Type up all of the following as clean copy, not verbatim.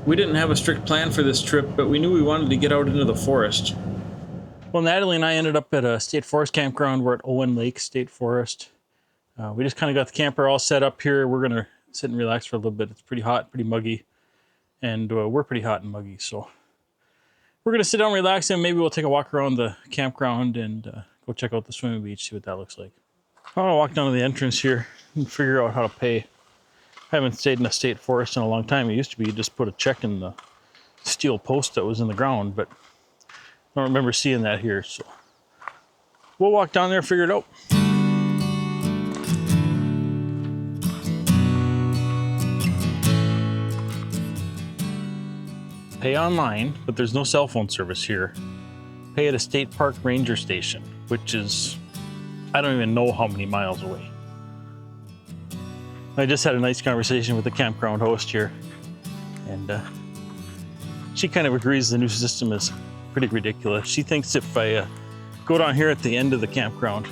We didn't have a strict plan for this trip, but we knew we wanted to get out into the forest. Well, Natalie and I ended up at a state forest campground. We're at Owen Lake State Forest. We just kind of got the camper all set up here. We're going to sit and relax for a little bit. It's pretty hot, pretty muggy, and we're pretty hot and muggy, so we're going to sit down, relax, and maybe we'll take a walk around the campground and go check out the swimming beach, see what that looks like. I'm going to walk down to the entrance here and figure out how to pay. I haven't stayed in a state forest in a long time. It used to be you just put a check in the steel post that was in the ground, but I don't remember seeing that here, so we'll walk down there, figure it out. Pay online, but there's no cell phone service here. Pay at a state park ranger station, which is, I don't even know how many miles away. I just had a nice conversation with the campground host here, and she kind of agrees the new system is pretty ridiculous. She thinks if I go down here at the end of the campground,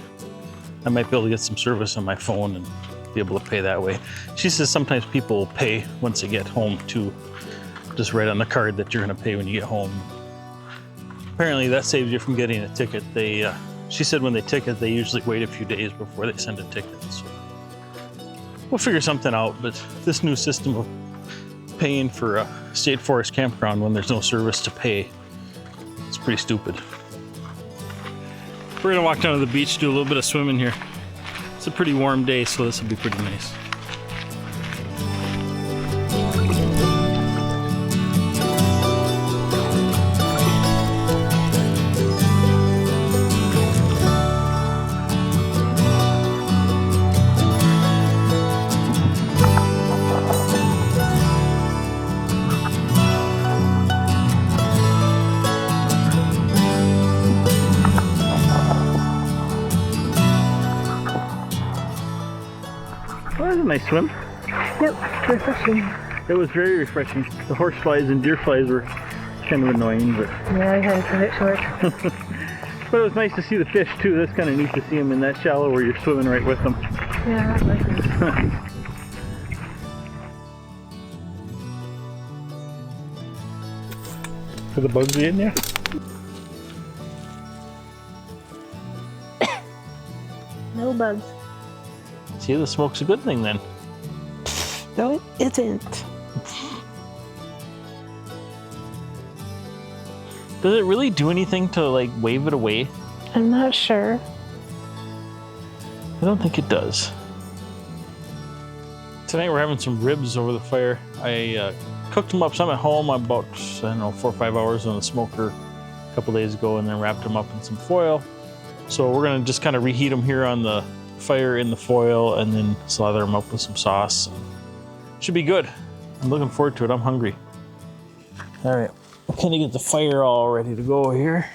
I might be able to get some service on my phone and be able to pay that way. She says sometimes people will pay once they get home too, just right on the card that you're gonna pay when you get home. Apparently that saves you from getting a ticket. She said when they ticket, they usually wait a few days before they send a ticket. So we'll figure something out, but this new system of paying for a state forest campground when there's no service to pay, it's pretty stupid. We're gonna walk down to the beach, do a little bit of swimming here. It's a pretty warm day, so this will be pretty nice. Well, that was a nice swim. Yep, refreshing. It was very refreshing. The horse flies and deer flies were kind of annoying, but Yeah, I had to cut it short. but it was nice to see the fish too. That's kind of neat to see them in that shallow where you're swimming right with them. Yeah, that was nice. Are the bugs in there? No bugs. See, the smoke's a good thing then. No, it isn't. Does it really do anything to like wave it away? I'm not sure. I don't think it does. Tonight we're having some ribs over the fire. I cooked them up some at home about, I don't know, 4 or 5 hours on the smoker a couple days ago, and then wrapped them up in some foil. So we're gonna just kind of reheat them here on the fire in the foil and then slather them up with some sauce. Should be good. I'm looking forward to it. I'm hungry. All right, we'll kind of get the fire all ready to go here.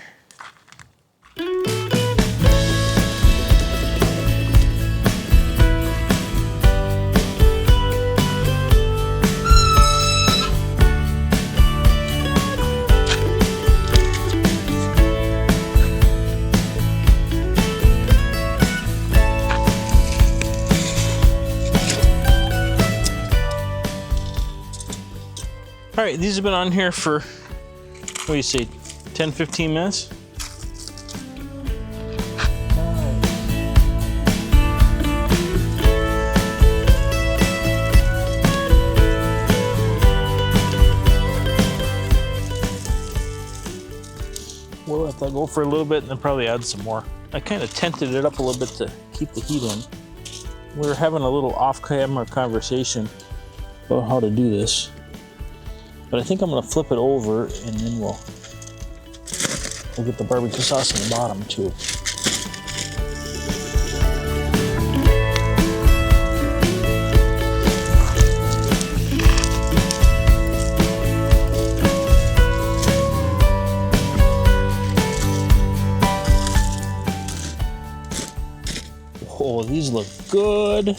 All right, these have been on here for, what do you say, 10, 15 minutes? We'll let that go for a little bit and then probably add some more. I kind of tented it up a little bit to keep the heat in. We were having a little off-camera conversation about how to do this. But I think I'm gonna flip it over and then we'll get the barbecue sauce on the bottom too. Oh, these look good.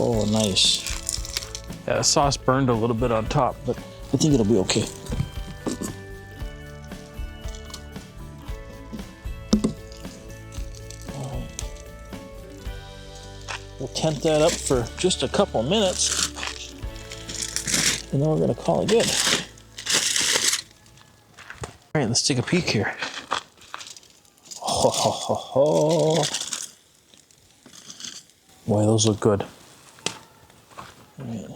Oh, nice. Yeah, the sauce burned a little bit on top, but I think it'll be okay. We'll tent that up for just a couple minutes, and then we're gonna call it good. All right, let's take a peek here. Ho, ho, ho, ho. Boy, those look good. All right.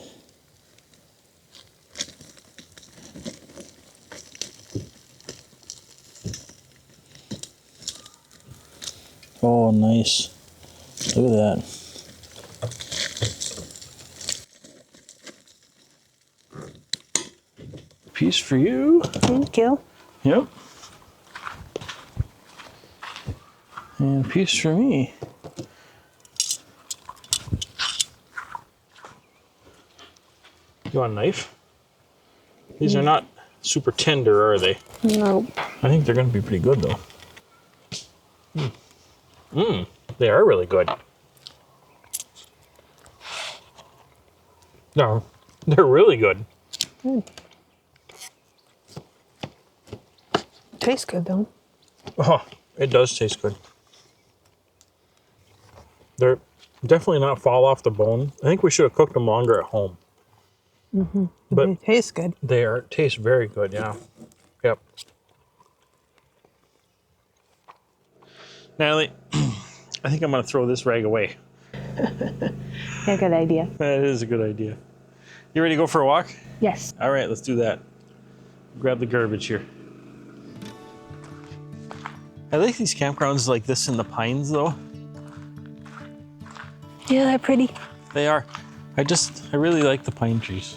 Oh, nice. Look at that. Piece for you. Thank you. Yep. And a piece for me. You want a knife? These are not super tender, are they? Nope. I think they're going to be pretty good, though. They are really good. No, they're really good. Tastes good though. Oh, it does taste good. They're definitely not fall off the bone. I think we should have cooked them longer at home. But They taste good. they taste very good, yeah. Yep. Natalie, I think I'm going to throw this rag away. Yeah, good idea. That is a good idea. You ready to go for a walk? Yes. All right, let's do that. Grab the garbage here. I like these campgrounds like this in the pines, though. Yeah, they're pretty. They are. I really like the pine trees.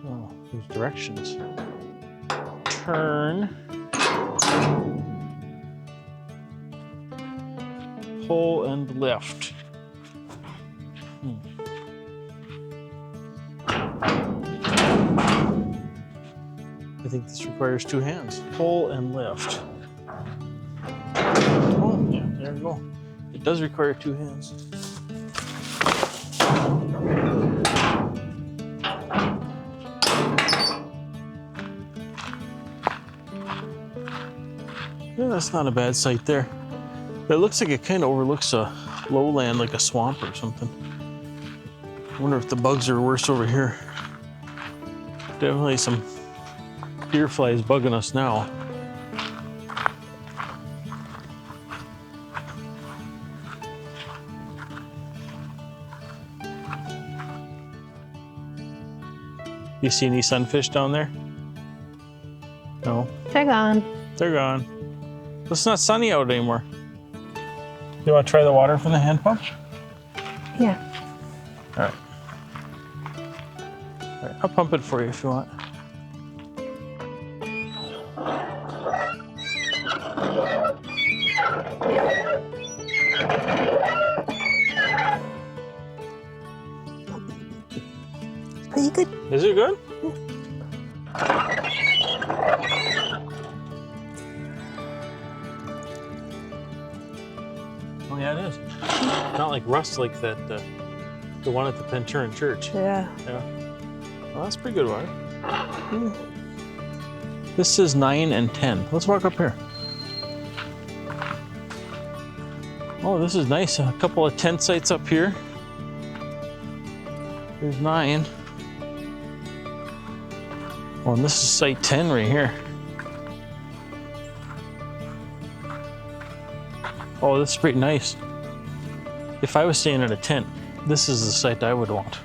Oh, there's directions. Turn. Pull and lift. I think this requires 2 hands. Pull and lift. Oh, yeah, there we go. It does require 2 hands. Yeah, that's not a bad site there. It looks like it kind of overlooks a lowland, like a swamp or something. I wonder if the bugs are worse over here. Definitely some deer flies bugging us now. You see any sunfish down there? No. They're gone. They're gone. It's not sunny out anymore. You want to try the water from the hand pump? Yeah. All right. All right, I'll pump it for you if you want. Pretty good. Is it good? Oh yeah, it is. Not like rust like that, the one at the Penturin Church. Yeah. Yeah. Well, that's pretty good water. This is 9 and 10. Let's walk up here. Oh, this is nice. A couple of tent sites up here. There's 9. Oh, and this is site 10 right here. Oh, this is pretty nice. If I was staying in a tent, this is the site I would want.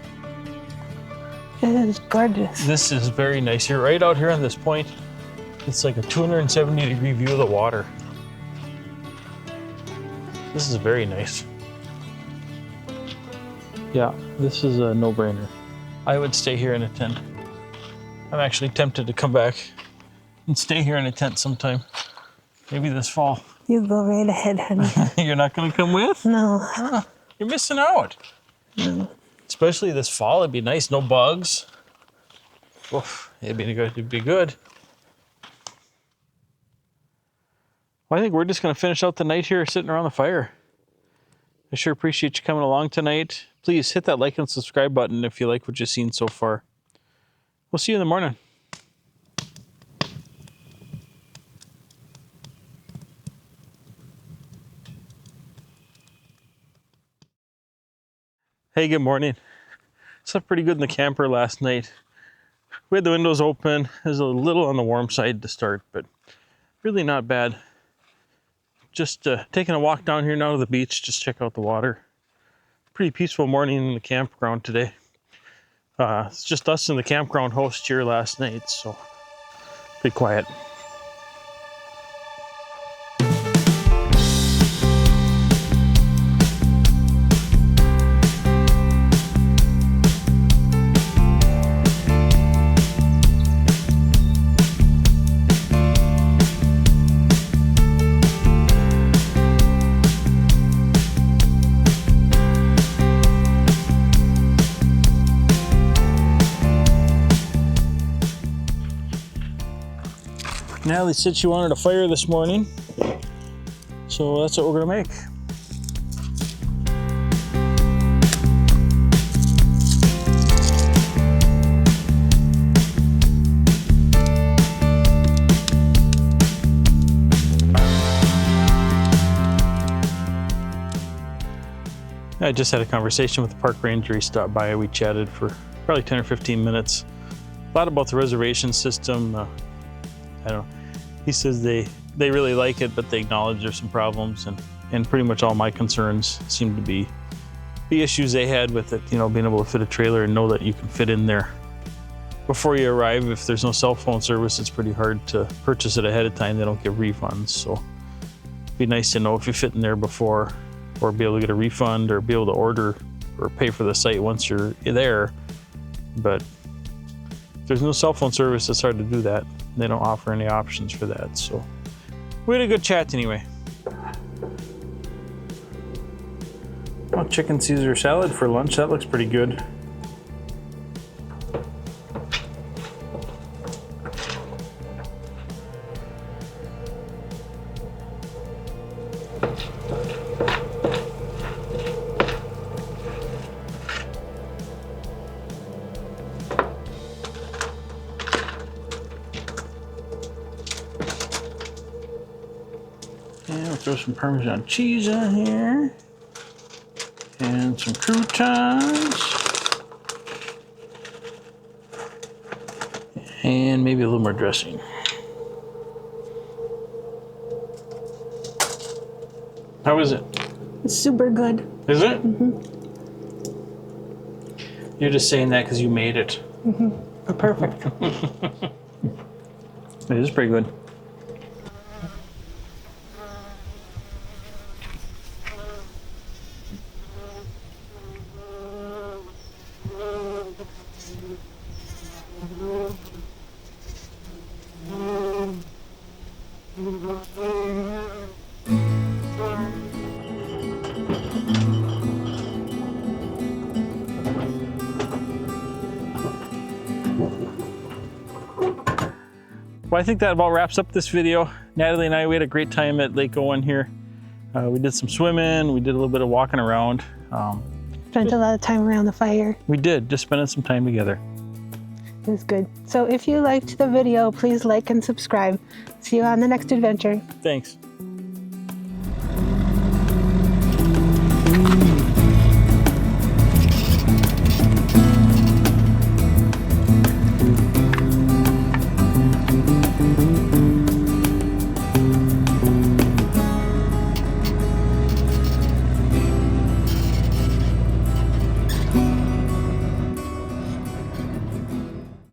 It is gorgeous. This is very nice. You're right out here on this point. It's like a 270-degree view of the water. This is very nice. Yeah, this is a no-brainer. I would stay here in a tent. I'm actually tempted to come back and stay here in a tent sometime. Maybe this fall. You go right ahead, honey. You're not going to come with? No. Ah, you're missing out. No. Especially this fall, it'd be nice. No bugs. Oof, it'd be good. It'd be good. Well, I think we're just going to finish out the night here sitting around the fire. I sure appreciate you coming along tonight. Please hit that like and subscribe button if you like what you've seen so far. We'll see you in the morning. Hey, good morning. Slept pretty good in the camper last night. We had the windows open. It was a little on the warm side to start, but really not bad. Just taking a walk down here now to the beach, just check out the water. Pretty peaceful morning in the campground today. It's just us and the campground host here last night, so pretty quiet. Natalie said she wanted a fire this morning, so that's what we're gonna make. I just had a conversation with the park ranger. He stopped by, we chatted for probably 10 or 15 minutes. A lot about the reservation system. I don't know. He says they really like it, but they acknowledge there's some problems, and pretty much all my concerns seem to be issues they had with it, you know, being able to fit a trailer and know that you can fit in there before you arrive. If there's no cell phone service, it's pretty hard to purchase it ahead of time. They don't give refunds, so it'd be nice to know if you fit in there before, or be able to get a refund, or be able to order or pay for the site once you're there. But if there's no cell phone service, it's hard to do that. They don't offer any options for that, so we had a good chat anyway. Well, chicken Caesar salad for lunch, that looks pretty good. And we'll throw some Parmesan cheese on here. And some croutons. And maybe a little more dressing. How is it? It's super good. Is it? Mm-hmm. You're just saying that because you made it. Mm-hmm. Perfect. It is pretty good. Well, I think that about wraps up this video. Natalie and I, we had a great time at Lake Owen here. We did some swimming, we did a little bit of walking around. Spent a lot of time around the fire. We did, just spending some time together. It was good. So if you liked the video, please like and subscribe. See you on the next adventure. Thanks.